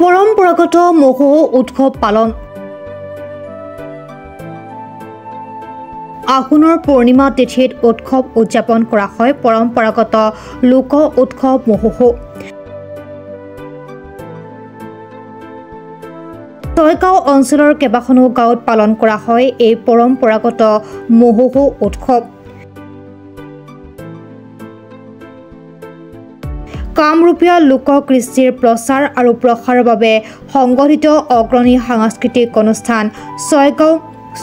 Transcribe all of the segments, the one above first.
পৰম্পৰাগত মহোহো উৎসৱ পালন। আঘোণৰ পূৰ্ণিমা তিথিত উৎসৱ উদযাপন কৰা হয় পৰম্পৰাগত লোক উৎসৱ মহোহো। ছয়গাঁও অঞ্চলৰ কেইবাখনো গাঁৱত পালন কৰা হয় এই পৰম্পৰাগত মহোহো উৎসৱ। কামৰূপীয়া লোককৃষ্টিৰ প্ৰচাৰ আৰু প্ৰসাৰৰ বাবে সংগঠিত অগ্ৰণী সাংস্কৃতিক অনুষ্ঠান ছয়গাঁও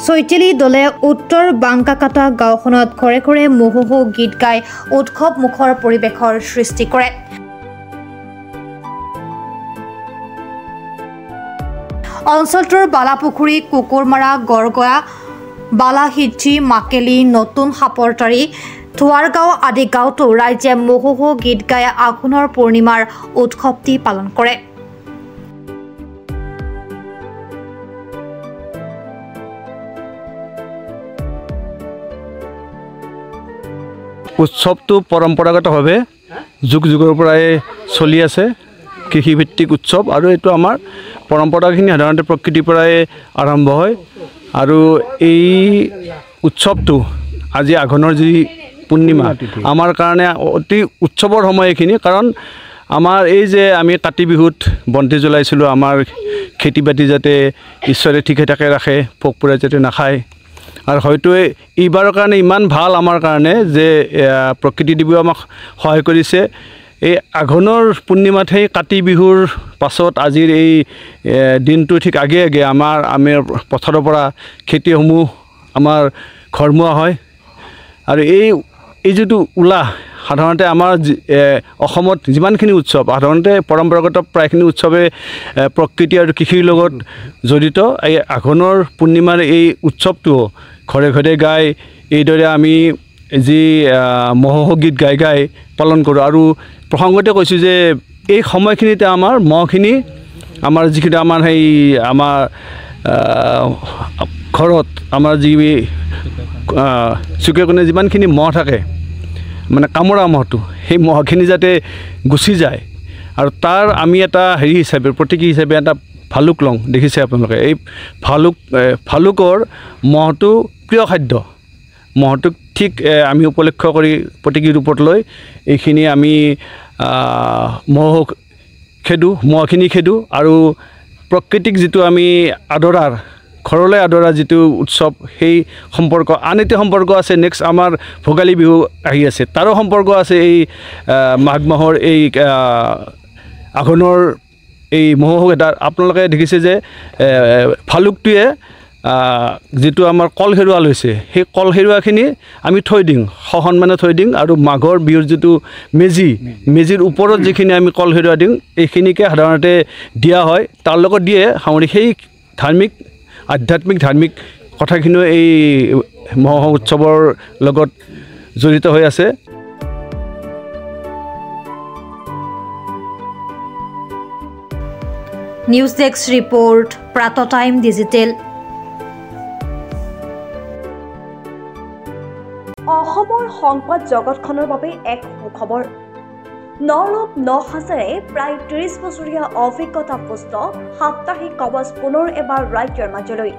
চৈতেলী দলে উত্তৰ বাংকাকাটা গাঁওখনত ঘৰে ঘৰে মহোহো গীত গাই উৎসৱ মুখৰ পৰিৱেশৰ সৃষ্টি কৰে। অঞ্চলটোৰ বালাপুখুৰী, কুকুৰমাৰা, গড়গয়া, বালাহিজ্জি, মাকেলি, নতুন সাপৰতাৰী, ধোৱাৰগাঁও আদি গাঁৱতো ৰাইজে মহোহো গীত গাই আঘোণৰ পূৰ্ণিমাৰ উৎসৱটি পালন কৰে। উৎসৱটো পৰম্পৰাগতভাৱে যুগ যুগৰ পৰাই চলি আছে, কৃষিভিত্তিক উৎসৱ আৰু এইটো আমাৰ পৰম্পৰাখিনি সাধাৰণতে প্ৰকৃতিৰ পৰাই আৰম্ভ হয়। আৰু এই উৎসৱটো আজি আঘোণৰ যি পূৰ্ণিমা আমাৰ কাৰণে অতি উৎসৱৰ সময় এইখিনি, কাৰণ আমাৰ এই যে আমি কাতি বিহুত বন্তি জ্বলাইছিলোঁ আমাৰ খেতি বাতি যাতে ঈশ্বৰে ঠিকে ঠাকে ৰাখে, পোক পৰুৱাই যাতে নাখায়। আৰু হয়তো এইবাৰৰ কাৰণে ইমান ভাল আমাৰ কাৰণে যে প্ৰকৃতি দেৱীও আমাক সহায় কৰিছে। এই আঘোণৰ পূৰ্ণিমাত সেই কাতি বিহুৰ পাছত আজিৰ এই দিনটো ঠিক আগে আগে আমি পথাৰৰ পৰা খেতিসমূহ আমাৰ ঘৰমুৱা হয়। আৰু এই যিটো উলাহ সাধাৰণতে আমাৰ অসমত যিমানখিনি উৎসৱ সাধাৰণতে পৰম্পৰাগত প্ৰায়খিনি উৎসৱে প্ৰকৃতি আৰু কৃষিৰ লগত জড়িত। এই আঘোণৰ পূৰ্ণিমাৰ এই উৎসৱটো ঘৰে ঘৰে গাই এইদৰে আমি যি মহোহো গীত গাই গাই পালন কৰোঁ। আৰু প্ৰসংগতে কৈছোঁ যে এই সময়খিনিতে আমাৰ মহখিনি আমাৰ যিখিনি আমাৰ সেই আমাৰ ঘৰত আমাৰ যি চুকে কোণে যিমানখিনি মহ থাকে মানে কামোৰা মহটো, সেই মহখিনি যাতে গুচি যায়। আৰু তাৰ আমি এটা হেৰি হিচাপে প্ৰতীকী হিচাপে এটা ভালুক লওঁ, দেখিছে আপোনালোকে। এই ভালুকৰ মহটো প্ৰিয় খাদ্য। মহটোক ঠিক আমি উপলক্ষ কৰি প্ৰতীকী ৰূপত লৈ এইখিনি আমি মহখিনি খেদোঁ। আৰু প্ৰকৃতিক যিটো আমি আদৰাৰ ঘৰলৈ আদৰা যিটো উৎসৱ, সেই সম্পৰ্ক আন এটা সম্পৰ্ক আছে। নেক্সট আমাৰ ভোগালী বিহু আহি আছে, তাৰো সম্পৰ্ক আছে এই মাঘ মাহৰ এই আঘোণৰ এই মহোহো এটা। আপোনালোকে দেখিছে যে ভালুকটোৱে যিটো আমাৰ কল হেৰুৱা লৈছে, সেই কল হেৰুৱাখিনি আমি থৈ দিওঁ, সসন্মানে থৈ দিওঁ। আৰু মাঘৰ বিহুৰ যিটো মেজিৰ ওপৰত যিখিনি আমি কল হেৰুৱা দিওঁ, এইখিনিকে সাধাৰণতে দিয়া হয়। তাৰ লগত দিয়ে সামৰি সেই আধ্যাত্মিক ধাৰ্মিক কথাখিনিও এই মহোহো উৎসৱৰ লগত জড়িত হৈ আছে। News desk report, Pratah Time Digital. অসমৰ সংবাদ জগতখনৰ বাবে এক সুখবৰ। নৰূপ নসাজেৰে প্ৰায় ৩০ বছৰীয়া অভিজ্ঞতাপুষ্ট সাপ্তাহিক কৱচ পুনৰ এবাৰ ৰাজ্যৰ মাজলৈ।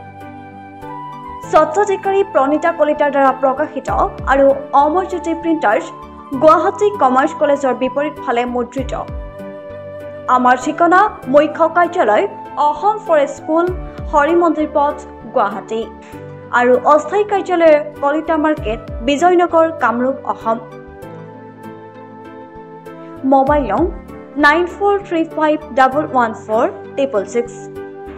স্বত্বাধিকাৰী প্ৰণীতা কলিতাৰ দ্বাৰা প্ৰকাশিত আৰু অমৰজ্যোতি প্ৰিণ্টাৰ্ছ, গুৱাহাটী কমাৰ্চ কলেজৰ বিপৰীত ফালে মুদ্ৰিত। আমাৰ ঠিকনা মুখ্য কাৰ্যালয় অসম ফৰেষ্ট স্কুল, হৰি মন্দিৰ পথ, গুৱাহাটী। আৰু অস্থায়ী কাৰ্যালয় কলিতা মাৰ্কেট, বিজয়নগৰ, কামৰূপ, অসম। মোবাইল নং 9435114666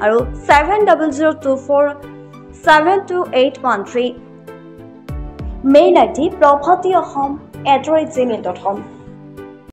আৰু 7024722813। Mail ID prabhatiahom@gmail.com।